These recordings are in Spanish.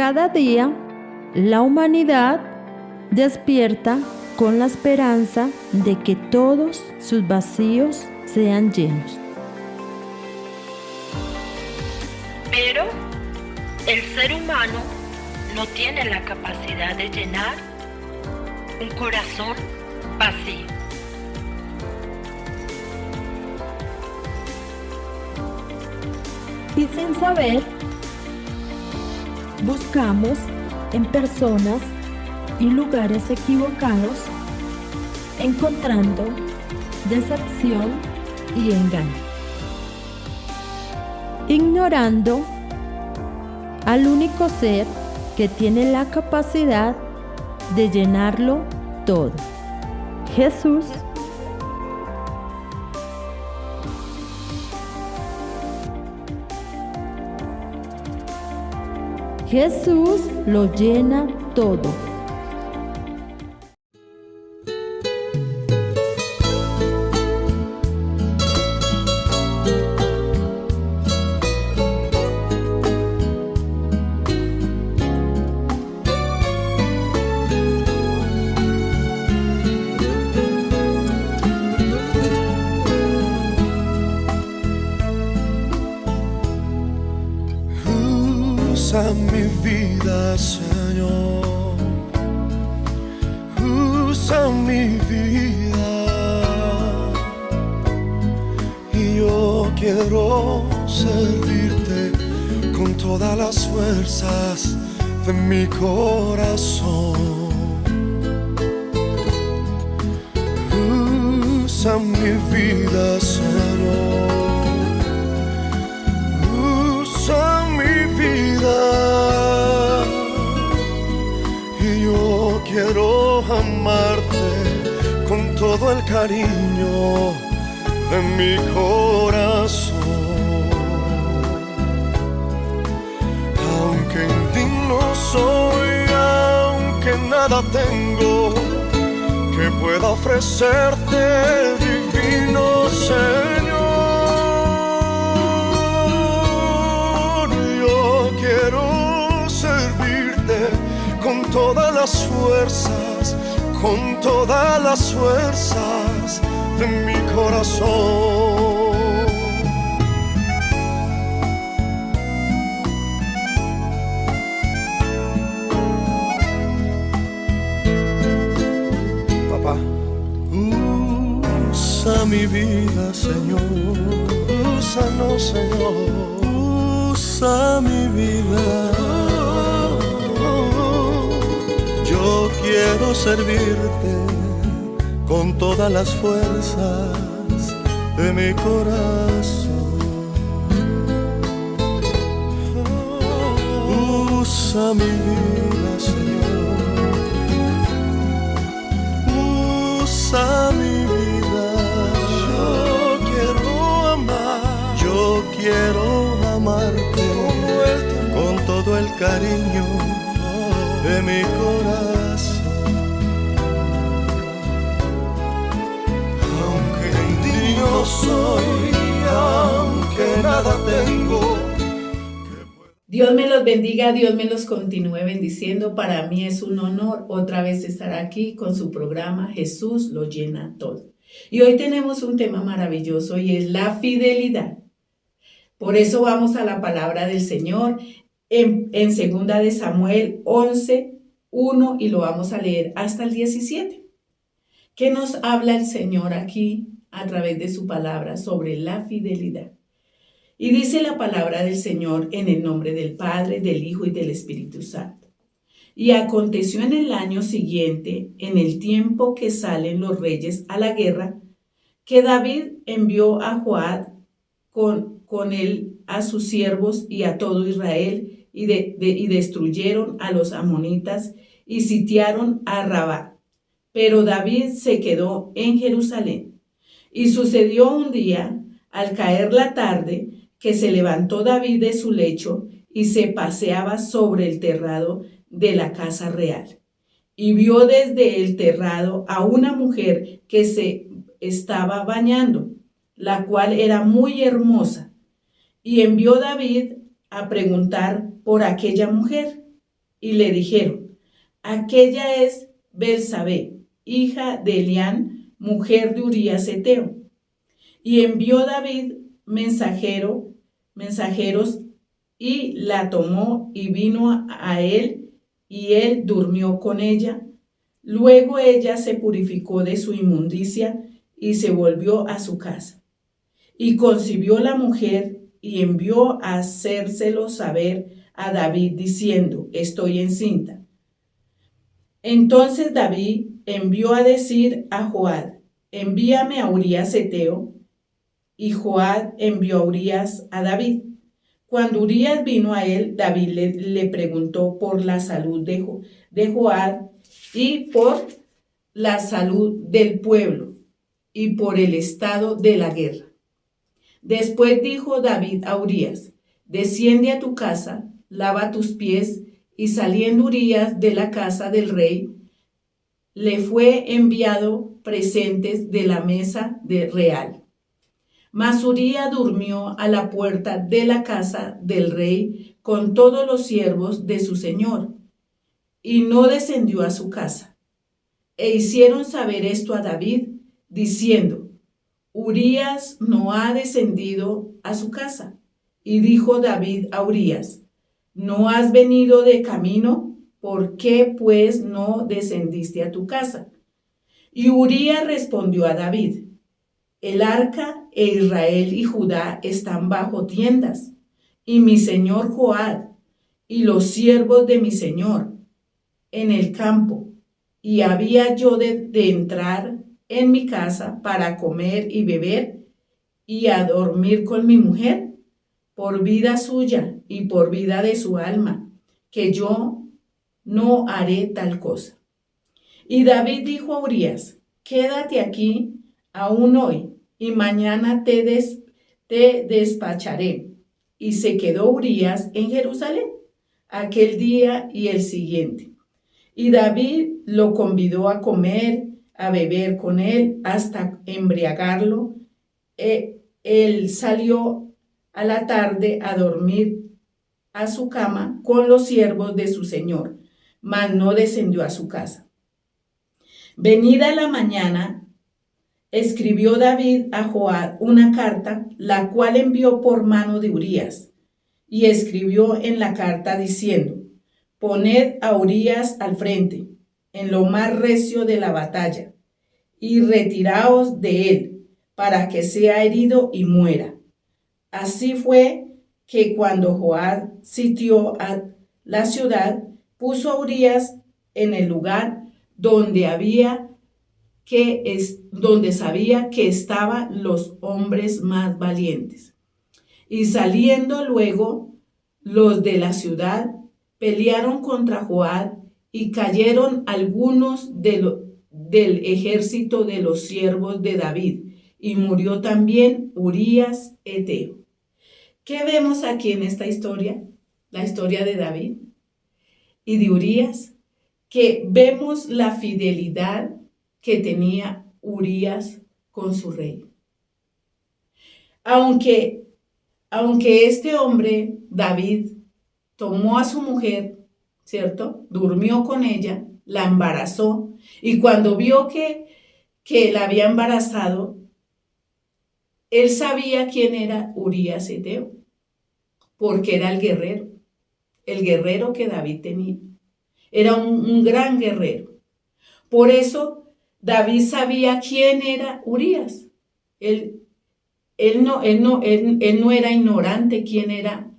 Cada día, la humanidad despierta con la esperanza de que todos sus vacíos sean llenos. Pero el ser humano no tiene la capacidad de llenar un corazón vacío. Y sin saber, buscamos en personas y lugares equivocados, encontrando decepción y engaño, ignorando al único ser que tiene la capacidad de llenarlo todo, Jesús. Jesús lo llena todo. Usa mi vida, Señor, usa mi vida, y yo quiero servirte con todas las fuerzas de mi corazón. Usa mi vida, Señor, usa mi vida, y yo quiero amarte con todo el cariño de mi corazón. Aunque indigno soy, aunque nada tengo que pueda ofrecerte, divino Señor, yo quiero servirte con todas las fuerzas, con todas las fuerzas de mi corazón. Papá, usa mi vida, Señor, úsanos, Señor, usa mi vida. Yo quiero servirte con todas las fuerzas de mi corazón. Usa mi vida, Señor, usa mi vida. Yo quiero amar, yo quiero amarte con todo el cariño de mi corazón. Aunque indigno soy, aunque nada tengo. Dios me los bendiga, Dios me los continúe bendiciendo. Para mí es un honor otra vez estar aquí con su programa Jesús lo llena todo. Y hoy tenemos un tema maravilloso y es la fidelidad. Por eso vamos a la palabra del Señor en 2 de Samuel 11:1 y lo vamos a leer hasta el 17. ¿Qué nos habla el Señor aquí a través de su palabra sobre la fidelidad? Y dice la palabra del Señor en el nombre del Padre, del Hijo y del Espíritu Santo. Y aconteció en el año siguiente, en el tiempo que salen los reyes a la guerra, que David envió a Joab con él a sus siervos y a todo Israel, y destruyeron a los amonitas y sitiaron a Rabá. Pero David se quedó en Jerusalén. Y sucedió un día, al caer la tarde, que se levantó David de su lecho y se paseaba sobre el terrado de la casa real. Y vio desde el terrado a una mujer que se estaba bañando, la cual era muy hermosa. Y envió David a preguntar por aquella mujer. y le dijeron: aquella es Betsabé, hija de Elián, mujer de Urías Heteo. Y envió David mensajeros, y la tomó y vino a él, y él durmió con ella. Luego ella se purificó de su inmundicia y se volvió a su casa. Y concibió la mujer y envió a hacérselo saber a David diciendo: estoy encinta. Entonces David envió a decir a Joab: envíame a Urías Heteo. Y Joab envió a Urías a David. Cuando Urías vino a él, David le preguntó por la salud de Joab y por la salud del pueblo y por el estado de la guerra. Después dijo David a Urías: desciende a tu casa, lava tus pies. Y saliendo Urías de la casa del rey, le fue enviado presentes de la mesa real. Mas Urías durmió a la puerta de la casa del rey con todos los siervos de su señor, y no descendió a su casa. E hicieron saber esto a David, diciendo: Urías no ha descendido a su casa. Y dijo David a Urías: ¿no has venido de camino? ¿Por qué pues no descendiste a tu casa? Y Urías respondió a David: el arca e Israel y Judá están bajo tiendas, y mi señor Joab y los siervos de mi señor en el campo, y había yo de entrar en mi casa para comer y beber y a dormir con mi mujer, por vida suya y por vida de su alma, que yo no haré tal cosa. Y David dijo a Urías: quédate aquí aún hoy, y mañana te despacharé. Y se quedó Urías en Jerusalén aquel día y el siguiente. Y David lo convidó a comer, a beber con él, hasta embriagarlo. Él salió a la tarde a dormir a su cama con los siervos de su señor, mas no descendió a su casa. Venida la mañana, escribió David a Joab una carta, la cual envió por mano de Urías, y escribió en la carta diciendo: poned a Urías al frente, en lo más recio de la batalla, y retiraos de él, para que sea herido y muera. Así fue que cuando Joab sitió a la ciudad, puso a Urías en el lugar donde sabía que estaban los hombres más valientes. Y saliendo luego los de la ciudad, pelearon contra Joab, y cayeron algunos del ejército de los siervos de David, y murió también Urías Heteo. ¿Qué vemos aquí en esta historia? La historia de David y de Urías, que vemos la fidelidad que tenía Urías con su rey. Aunque este hombre, David, tomó a su mujer, ¿cierto? Durmió con ella, la embarazó, y cuando vio que la había embarazado, él sabía quién era Urías Heteo, porque era el guerrero que David tenía. Era un gran guerrero. Por eso David sabía quién era Urías. Él no era ignorante quién era,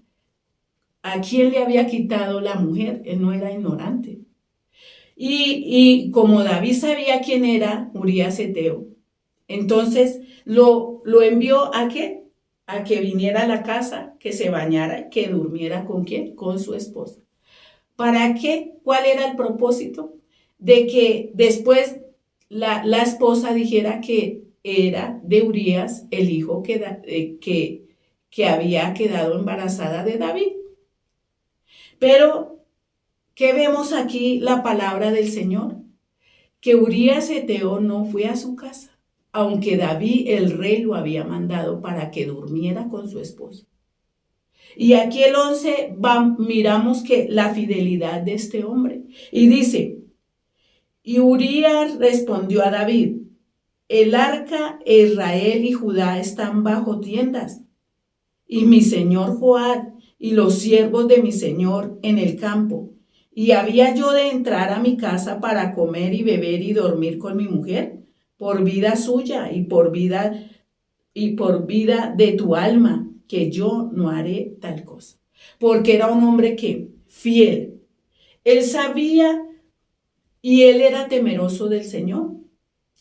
a quién le había quitado la mujer. Él no era ignorante. Y como David sabía quién era Urías Heteo, entonces lo envió ¿a qué? A que viniera a la casa, que se bañara, que durmiera ¿con quién? Con su esposa. ¿Para qué? ¿Cuál era el propósito? De que después la esposa dijera que era de Urías el hijo que había quedado embarazada de David. Pero, ¿qué vemos aquí? La palabra del Señor, que Urías Heteo no fue a su casa, aunque David el rey lo había mandado para que durmiera con su esposa. Y aquí el 11 miramos que la fidelidad de este hombre. Y dice, y Urías respondió a David, el arca, Israel y Judá están bajo tiendas, y mi señor Joab y los siervos de mi señor en el campo. ¿Y había yo de entrar a mi casa para comer y beber y dormir con mi mujer? Por vida suya y por vida de tu alma, que yo no haré tal cosa. Porque era un hombre que fiel. Él sabía y él era temeroso del Señor.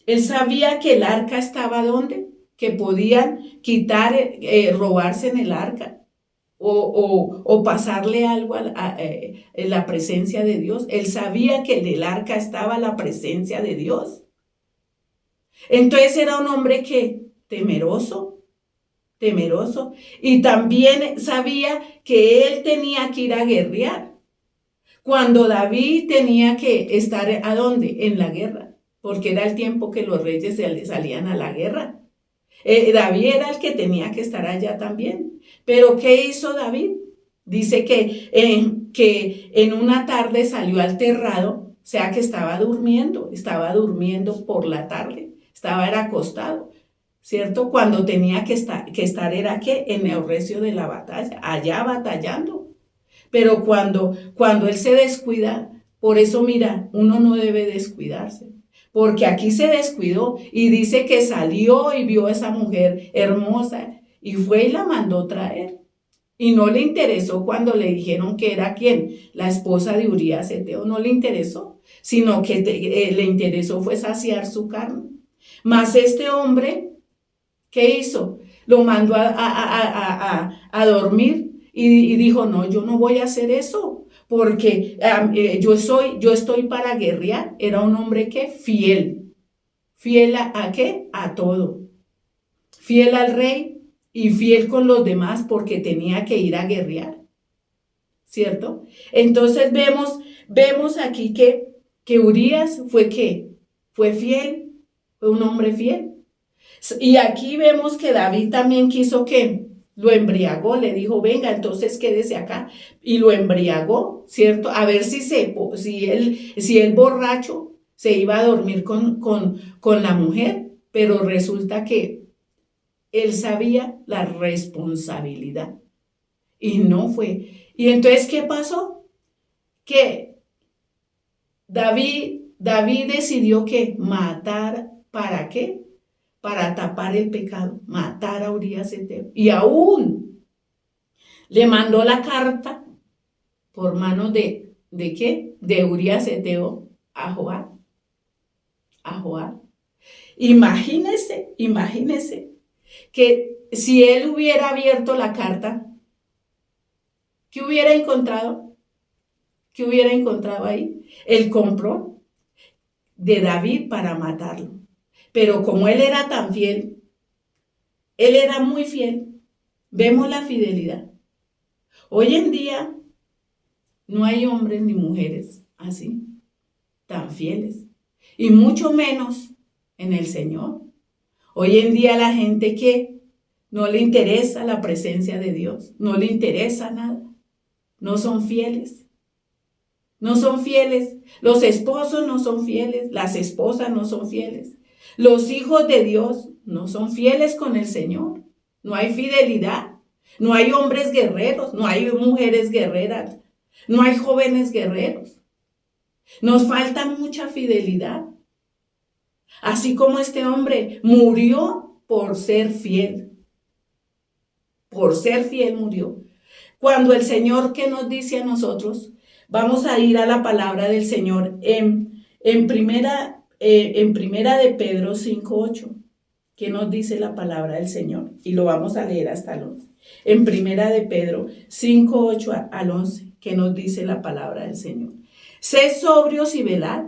Él sabía que el arca estaba ¿dónde? Que podían quitar, robarse en el arca o pasarle algo en la presencia de Dios. Él sabía que en el arca estaba la presencia de Dios. Entonces era un hombre que temeroso, y también sabía que él tenía que ir a guerrear. Cuando David tenía que estar ¿a dónde? En la guerra, porque era el tiempo que los reyes salían a la guerra. David era el que tenía que estar allá también. Pero ¿qué hizo David? Dice que en una tarde salió al terrado, o sea que estaba durmiendo por la tarde, era acostado, ¿cierto? Cuando tenía que estar era que en el recio de la batalla, allá batallando. Pero cuando él se descuida, por eso mira, uno no debe descuidarse. Porque aquí se descuidó y dice que salió y vio a esa mujer hermosa y fue y la mandó traer. Y no le interesó cuando le dijeron que era ¿quién? La esposa de Urías Eteo, no le interesó, sino que le interesó fue saciar su carne. Mas este hombre, ¿qué hizo? Lo mandó a dormir y dijo, no, yo no voy a hacer eso. Porque yo estoy para guerrear. Era un hombre que fiel. ¿Fiel a qué? A todo. Fiel al rey y fiel con los demás porque tenía que ir a guerrear. ¿Cierto? Entonces vemos aquí que Urías fue ¿qué? Fue fiel. Fue un hombre fiel. Y aquí vemos que David también quiso ¿qué? Lo embriagó, le dijo, venga, entonces quédese acá. Y lo embriagó, ¿cierto? A ver si él borracho se iba a dormir con la mujer. Pero resulta que él sabía la responsabilidad. Y no fue. Y entonces, ¿qué pasó? Que David decidió que matar, ¿para qué? Para tapar el pecado, matar a Urías Eteo. Y aún le mandó la carta por manos de ¿qué? De Urías Eteo a Joab. Imagínese que si él hubiera abierto la carta, ¿qué hubiera encontrado? ¿Qué hubiera encontrado ahí? El complot de David para matarlo. Pero como él era tan fiel, él era muy fiel. Vemos la fidelidad. Hoy en día no hay hombres ni mujeres así, tan fieles. Y mucho menos en el Señor. Hoy en día la gente que no le interesa la presencia de Dios, no le interesa nada. No son fieles. No son fieles. Los esposos no son fieles. Las esposas no son fieles. Los hijos de Dios no son fieles con el Señor. No hay fidelidad. No hay hombres guerreros. No hay mujeres guerreras. No hay jóvenes guerreros. Nos falta mucha fidelidad. Así como este hombre murió por ser fiel. Por ser fiel murió. Cuando el Señor, ¿qué nos dice a nosotros? Vamos a ir a la palabra del Señor en primera de Pedro 5:8. ¿Qué nos dice la palabra del Señor? Y lo vamos a leer hasta el 11. En primera de Pedro 5:8 al 11. ¿Qué nos dice la palabra del Señor? Sed sobrios y velad,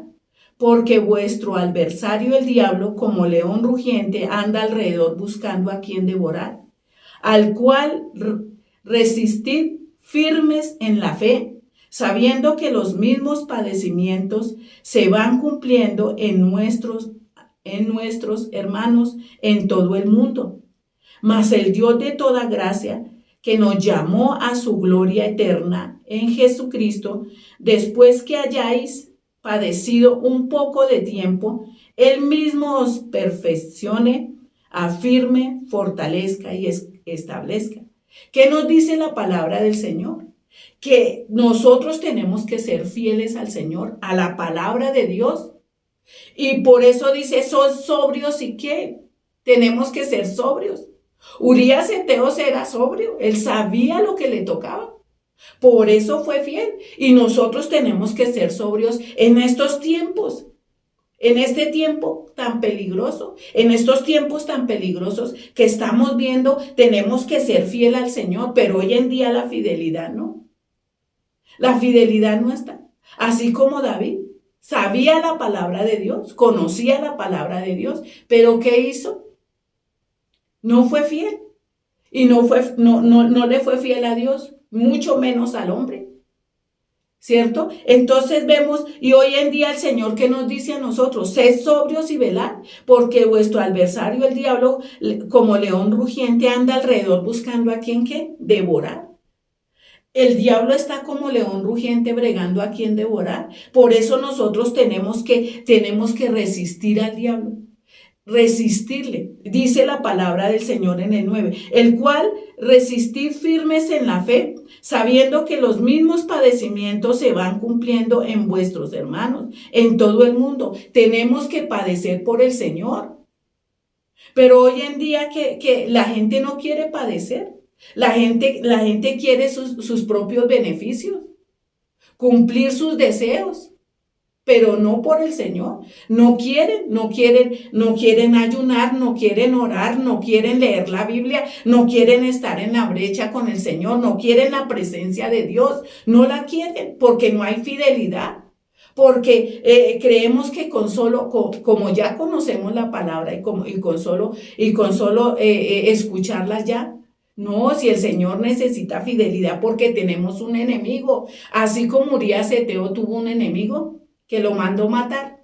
porque vuestro adversario el diablo, como león rugiente, anda alrededor buscando a quien devorar, al cual resistid firmes en la fe, sabiendo que los mismos padecimientos se van cumpliendo en nuestros hermanos en todo el mundo. Mas el Dios de toda gracia, que nos llamó a su gloria eterna en Jesucristo, después que hayáis padecido un poco de tiempo, Él mismo os perfeccione, afirme, fortalezca y establezca. ¿Qué nos dice la palabra del Señor? Que nosotros tenemos que ser fieles al Señor, a la palabra de Dios. Y por eso dice, son sobrios y qué, tenemos que ser sobrios. Urías Eteo era sobrio, él sabía lo que le tocaba. Por eso fue fiel. Y nosotros tenemos que ser sobrios en estos tiempos. En este tiempo tan peligroso, en estos tiempos tan peligrosos que estamos viendo, tenemos que ser fiel al Señor, pero hoy en día la fidelidad no. La fidelidad no está. Así como David sabía la palabra de Dios, conocía la palabra de Dios, pero ¿qué hizo? No fue fiel. Y no le fue fiel a Dios, mucho menos al hombre. ¿Cierto? Entonces vemos, y hoy en día el Señor que nos dice a nosotros, sed sobrios y velad, porque vuestro adversario, el diablo, como león rugiente, anda alrededor buscando a quien ¿qué? Devorar. El diablo está como león rugiente bregando a quien devorar. Por eso nosotros tenemos que resistir al diablo. Resistirle, dice la palabra del Señor en el 9, el cual resistir firmes en la fe, sabiendo que los mismos padecimientos se van cumpliendo en vuestros hermanos, en todo el mundo. Tenemos que padecer por el Señor. Pero hoy en día que la gente no quiere padecer, la gente quiere sus propios beneficios, cumplir sus deseos. Pero no por el Señor. No quieren ayunar, no quieren orar, no quieren leer la Biblia, no quieren estar en la brecha con el Señor, no quieren la presencia de Dios, no la quieren porque no hay fidelidad. Porque creemos que como ya conocemos la palabra y con solo escucharla ya. No, si el Señor necesita fidelidad porque tenemos un enemigo, así como Urías Eteo tuvo un enemigo que lo mandó matar.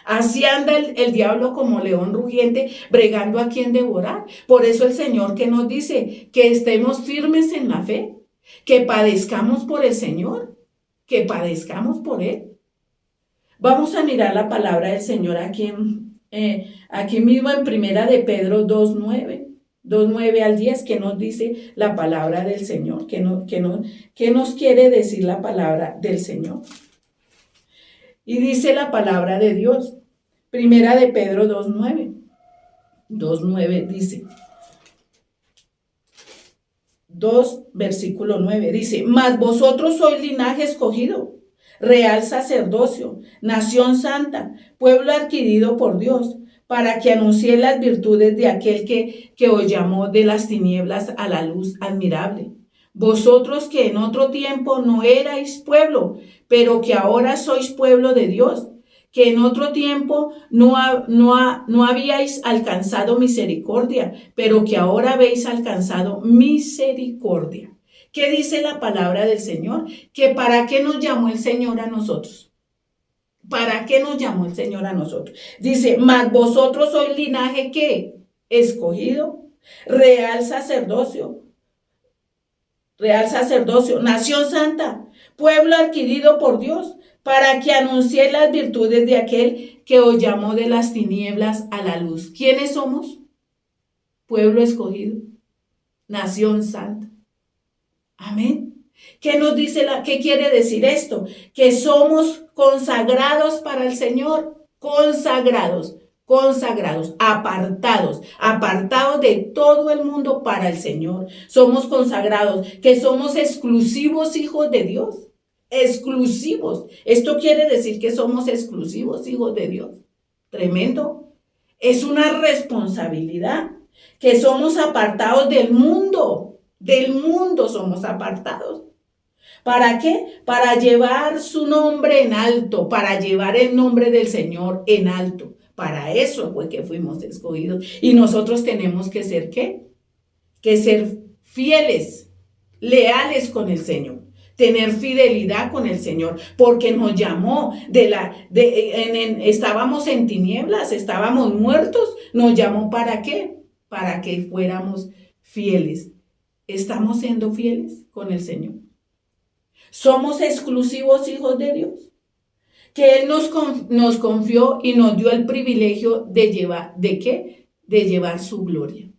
Así anda el diablo como león rugiente, bregando a quien devorar. Por eso el Señor que nos dice que estemos firmes en la fe, que padezcamos por el Señor, que padezcamos por Él. Vamos a mirar la palabra del Señor aquí mismo en Primera de Pedro 2:9 al 10, que nos dice la palabra del Señor, que nos quiere decir la palabra del Señor. Y dice la palabra de Dios, Primera de Pedro 2:9 dice, 2 versículo 9 dice, mas vosotros sois linaje escogido, real sacerdocio, nación santa, pueblo adquirido por Dios, para que anuncie las virtudes de aquel que os llamó de las tinieblas a la luz admirable. Vosotros que en otro tiempo no erais pueblo, pero que ahora sois pueblo de Dios, que en otro tiempo no habíais alcanzado misericordia, pero que ahora habéis alcanzado misericordia. ¿Qué dice la palabra del Señor? Que para qué nos llamó el Señor a nosotros. ¿Para qué nos llamó el Señor a nosotros? Dice, mas vosotros sois linaje ¿qué? Escogido, real sacerdocio, nación santa, pueblo adquirido por Dios, para que anunciéis las virtudes de aquel que os llamó de las tinieblas a la luz. ¿Quiénes somos? Pueblo escogido, nación santa. Amén. ¿Qué nos dice qué quiere decir esto? Que somos consagrados para el Señor, consagrados, apartados de todo el mundo para el Señor. Somos consagrados, que somos exclusivos hijos de Dios. Exclusivos. Esto quiere decir que somos exclusivos hijos de Dios. Tremendo. Es una responsabilidad. Que somos apartados del mundo. Del mundo somos apartados. ¿Para qué? Para llevar su nombre en alto, para llevar el nombre del Señor en alto. Para eso fue que fuimos escogidos. Y nosotros tenemos que ser ¿qué? Que ser fieles, leales con el Señor. Tener fidelidad con el Señor, porque nos llamó estábamos en tinieblas, estábamos muertos, nos llamó ¿para qué? Para que fuéramos fieles ¿Estamos siendo fieles con el Señor? ¿Somos exclusivos hijos de Dios? Que Él nos confió y nos dio el privilegio de llevar, ¿de qué? De llevar su gloria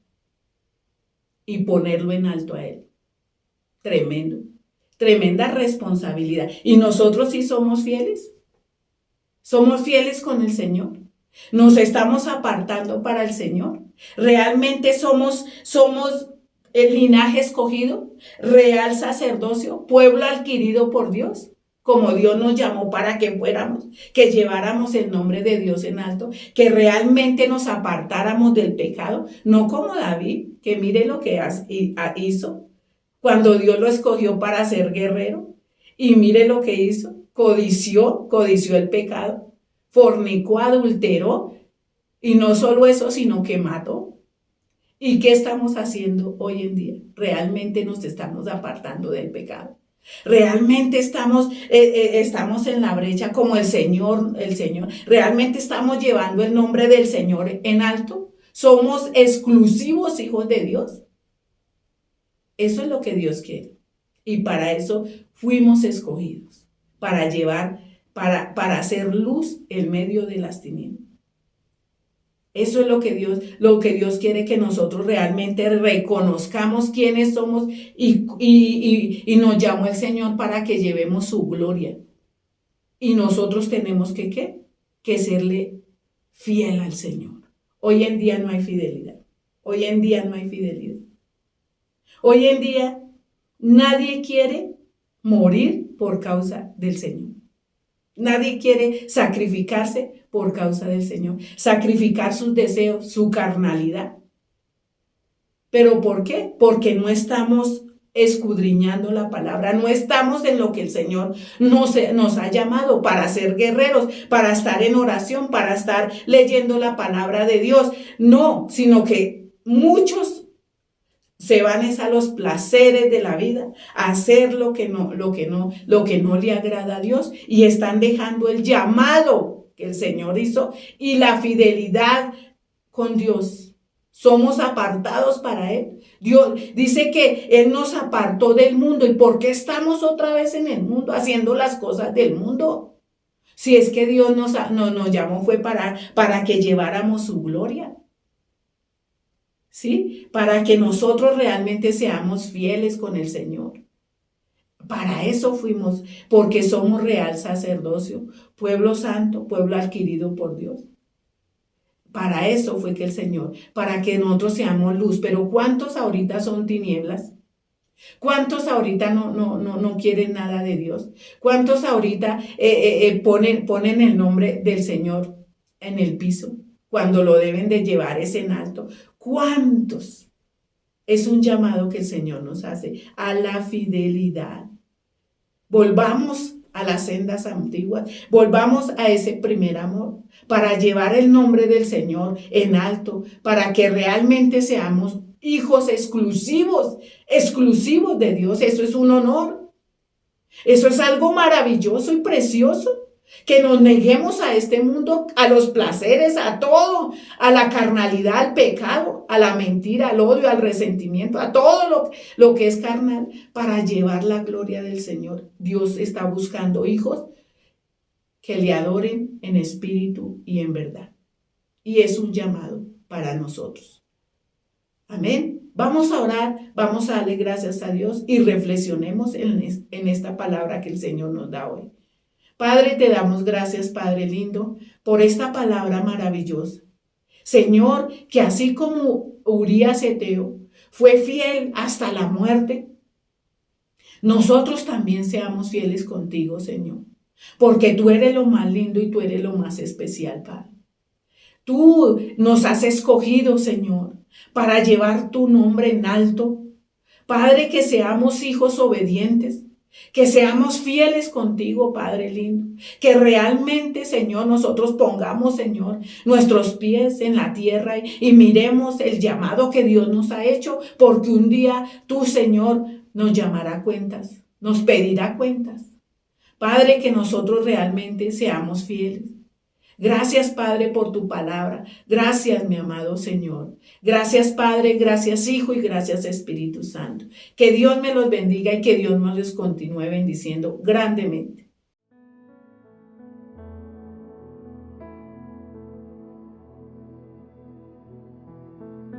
y ponerlo en alto a Él. Tremendo, tremenda responsabilidad. ¿Y nosotros sí somos fieles? ¿Somos fieles con el Señor? ¿Nos estamos apartando para el Señor? ¿Realmente somos el linaje escogido, real sacerdocio, pueblo adquirido por Dios? Como Dios nos llamó para que fuéramos, que lleváramos el nombre de Dios en alto, que realmente nos apartáramos del pecado, no como David, que mire lo que hizo cuando Dios lo escogió para ser guerrero, y mire lo que hizo, codició el pecado, fornicó, adulteró, y no solo eso, sino que mató. ¿Y qué estamos haciendo hoy en día? Realmente nos estamos apartando del pecado. Realmente estamos en la brecha como el Señor. Realmente estamos llevando el nombre del Señor en alto. Somos exclusivos hijos de Dios. Eso es lo que Dios quiere. Y para eso fuimos escogidos. Para llevar, para hacer luz en medio de las tinieblas. Eso es lo que Dios quiere, que nosotros realmente reconozcamos quiénes somos y nos llamó el Señor para que llevemos su gloria. Y nosotros tenemos que serle fiel al Señor. Hoy en día no hay fidelidad. Hoy en día no hay fidelidad. Hoy en día nadie quiere morir por causa del Señor. Nadie quiere sacrificarse por causa del Señor, sacrificar sus deseos, su carnalidad. ¿Pero por qué? Porque no estamos escudriñando la palabra, no estamos en lo que el Señor nos ha llamado para ser guerreros, para estar en oración, para estar leyendo la palabra de Dios. No, sino que muchos se van a los placeres de la vida, a hacer lo que no le agrada a Dios, y están dejando el llamado que el Señor hizo y la fidelidad con Dios. Somos apartados para Él. Dios dice que Él nos apartó del mundo. ¿Y por qué estamos otra vez en el mundo haciendo las cosas del mundo? Si es que Dios nos llamó fue para que lleváramos su gloria. ¿Sí? Para que nosotros realmente seamos fieles con el Señor. Para eso fuimos, porque somos real sacerdocio, pueblo santo, pueblo adquirido por Dios. Para eso fue que el Señor, para que nosotros seamos luz. Pero ¿cuántos ahorita son tinieblas? ¿Cuántos ahorita no quieren nada de Dios? ¿Cuántos ahorita ponen el nombre del Señor en el piso cuando lo deben de llevar es en alto? ¿Cuántos? Es un llamado que el Señor nos hace a la fidelidad. Volvamos a las sendas antiguas, volvamos a ese primer amor para llevar el nombre del Señor en alto, para que realmente seamos hijos exclusivos de Dios. Eso es un honor. Eso es algo maravilloso y precioso. Que nos neguemos a este mundo, a los placeres, a todo, a la carnalidad, al pecado, a la mentira, al odio, al resentimiento, a todo lo que es carnal, para llevar la gloria del Señor. Dios está buscando hijos que le adoren en espíritu y en verdad. Y es un llamado para nosotros. Amén. Vamos a orar, vamos a darle gracias a Dios y reflexionemos en esta palabra que el Señor nos da hoy. Padre, te damos gracias, Padre lindo, por esta palabra maravillosa. Señor, que así como Urías Eteo fue fiel hasta la muerte, nosotros también seamos fieles contigo, Señor, porque tú eres lo más lindo y tú eres lo más especial, Padre. Tú nos has escogido, Señor, para llevar tu nombre en alto. Padre, que seamos hijos obedientes. Que seamos fieles contigo, Padre lindo. Que realmente, Señor, nosotros pongamos, Señor, nuestros pies en la tierra y miremos el llamado que Dios nos ha hecho, porque un día tú, Señor, nos llamará cuentas, nos pedirá cuentas. Padre, que nosotros realmente seamos fieles. Gracias, Padre, por tu palabra. Gracias, mi amado Señor. Gracias, Padre, gracias, Hijo, y gracias, Espíritu Santo. Que Dios me los bendiga y que Dios nos los continúe bendiciendo grandemente.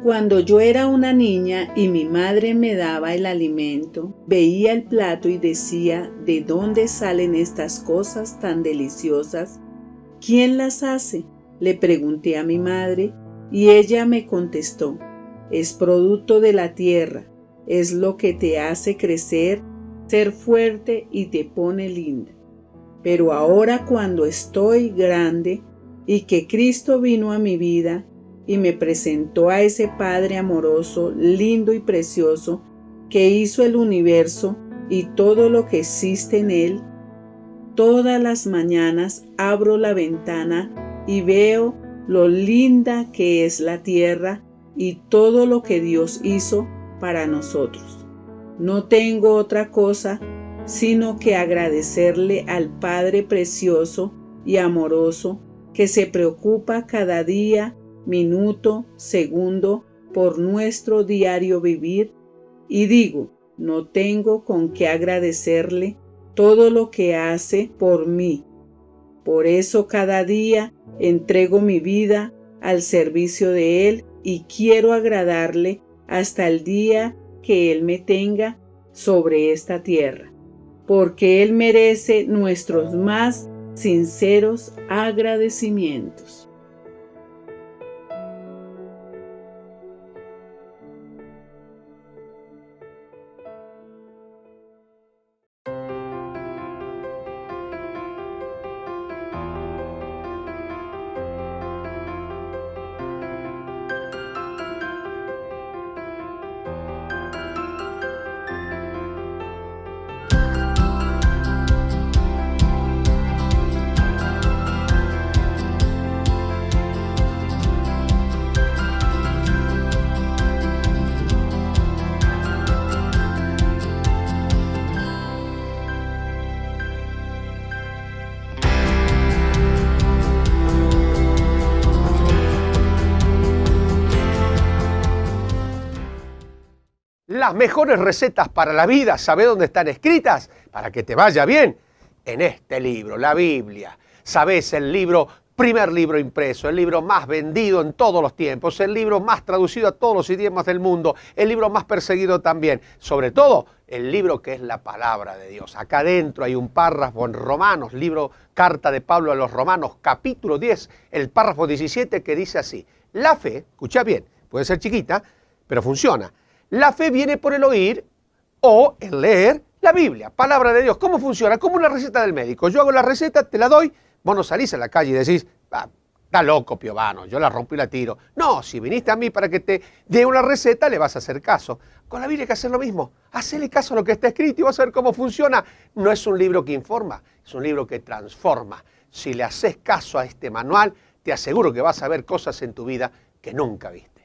Cuando yo era una niña y mi madre me daba el alimento, veía el plato y decía, ¿de dónde salen estas cosas tan deliciosas? ¿Quién las hace? Le pregunté a mi madre y ella me contestó, es producto de la tierra, es lo que te hace crecer, ser fuerte y te pone linda. Pero ahora cuando estoy grande y que Cristo vino a mi vida, y me presentó a ese Padre amoroso, lindo y precioso, que hizo el universo y todo lo que existe en él, todas las mañanas abro la ventana y veo lo linda que es la tierra y todo lo que Dios hizo para nosotros. No tengo otra cosa sino que agradecerle al Padre precioso y amoroso que se preocupa cada día, minuto, segundo, por nuestro diario vivir, y digo, no tengo con qué agradecerle todo lo que hace por mí. Por eso cada día entrego mi vida al servicio de Él y quiero agradarle hasta el día que Él me tenga sobre esta tierra, porque Él merece nuestros más sinceros agradecimientos. Las mejores recetas para la vida, ¿sabés dónde están escritas? Para que te vaya bien, en este libro, la Biblia. ¿Sabés? El libro, primer libro impreso, el libro más vendido en todos los tiempos, el libro más traducido a todos los idiomas del mundo, el libro más perseguido también. Sobre todo, el libro que es la palabra de Dios. Acá adentro hay un párrafo en Romanos, libro, carta de Pablo a los Romanos, capítulo 10, el párrafo 17 que dice así. La fe, escucha bien, puede ser chiquita, pero funciona. La fe viene por el oír o el leer la Biblia, palabra de Dios. ¿Cómo funciona? Como una receta del médico. Yo hago la receta, te la doy, vos no salís a la calle y decís, está loco Piovano, yo la rompo y la tiro. No, si viniste a mí para que te dé una receta, le vas a hacer caso. Con la Biblia hay que hacer lo mismo. Hacele caso a lo que está escrito y vas a ver cómo funciona. No es un libro que informa, es un libro que transforma. Si le haces caso a este manual, te aseguro que vas a ver cosas en tu vida que nunca viste.